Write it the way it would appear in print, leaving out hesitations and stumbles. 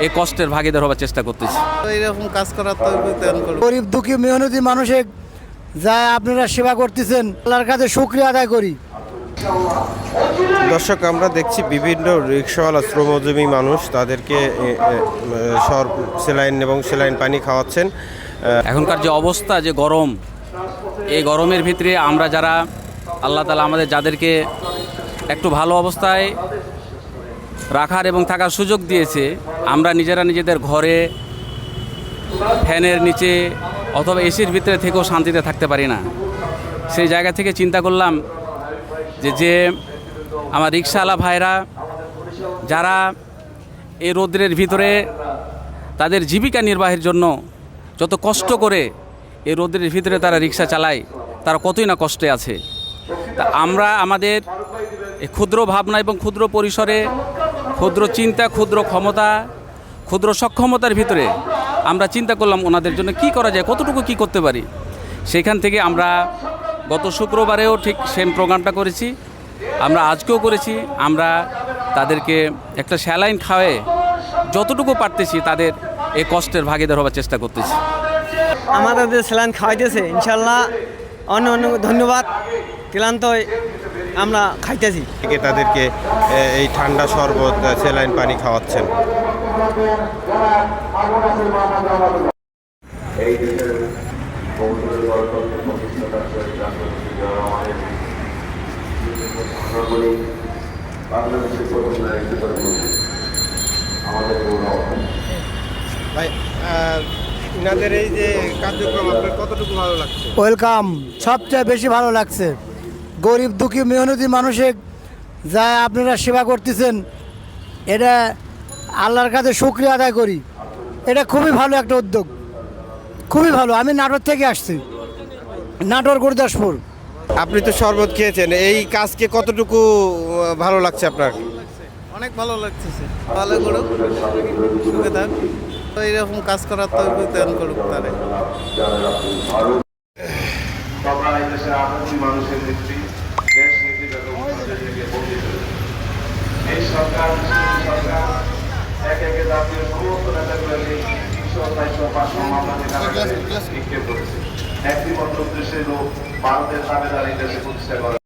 এই কষ্টের ভাগিদার হওয়ার চেষ্টা করতেছি। এইরকম কাজ করার তো গরিব দুঃখী মেহনতি মানুষের যা আপনারা সেবা করতেছেন, আল্লাহর কাছে শুকরিয়া আদায় করি। দর্শক, আমরা দেখছি বিভিন্ন রিক্সাওয়ালা শ্রমজীবী মানুষ তাদেরকে স্যালাইন এবং স্যালাইন পানি খাওয়াচ্ছেন। এখনকার যে অবস্থা, যে গরম, এই গরমের ভিতরে আমরা যারা আল্লাহ তাআলা আমাদের যাদেরকে একটু ভালো অবস্থায় রাখার এবং থাকার সুযোগ দিয়েছে, আমরা নিজেরা নিজেদের ঘরে ফ্যানের নিচে অথবা এসির ভিতরে থেকেও শান্তিতে থাকতে পারি না। সেই জায়গা থেকে চিন্তা করলাম যে আমার রিক্সাওয়ালা ভাইরা যারা এই রৌদ্রের ভিতরে তাদের জীবিকা নির্বাহের জন্য যত কষ্ট করে এই রৌদ্রের ভিতরে তারা রিক্সা চালায়, তারা কতই না কষ্টে আছে। তা আমরা আমাদের এই ক্ষুদ্র ভাবনা এবং ক্ষুদ্র পরিসরে, ক্ষুদ্র চিন্তা, ক্ষুদ্র ক্ষমতা, ক্ষুদ্র সক্ষমতার ভিতরে আমরা চিন্তা করলাম ওনাদের জন্য কি করা যায়, কতটুকু কি করতে পারি। সেখান থেকে আমরা গত শুক্রবারেও ঠিক সেম প্রোগ্রামটা করেছি, আমরা আজকেও করেছি। আমরা তাদেরকে একটা স্যালাইন খাওয়ায়ে যতটুকু পারতেছি তাদের এই কষ্টের ভাগিদার হওয়ার চেষ্টা করতেছি। আমাদের যে স্যালাইন খাওয়াইতেছে, ইনশাল্লাহ অনেক অনেক ধন্যবাদ। ক্লান্ত আমরা খাইতেছি। তাদেরকে এই ঠান্ডা শরবত, স্যালাইন পানি খাওয়াচ্ছেন। ভাই, ইনাদের এই যে কার্যক্রম আপনার কতটুকু ভালো লাগছে? ওয়েলকাম, সবচেয়ে বেশি ভালো লাগছে। গরিব দুঃখী মেহনতি মানুষের যা আপনারা সেবা করতেছেন, এটা আল্লাহর কাছে শুকরিয়া আদায় করি। এটা খুবই ভালো একটা উদ্যোগ, খুবই ভালো। আমি নাটোর থেকে আসছি, নাটোর গুরদাসপুর। আপনি তো শরবত খেয়েছেন, এই কাজকে কতটুকু ভালো লাগছে আপনার? অনেক ভালো লাগতেছে। ভালো করুক, সুখে থাক। এইরকম কাজ করার তো করুক তারে। মানুষের নেত্রী, দেশ নীতি এই সরকার এক একে জাতীয় সমস্ত নেতাগুলো নিক্ষেপ করেছে। একটি মাত্র উদ্দেশ্যে লোক ভারতের দাবিদার এই দেশে প্রতিষ্ঠা করা।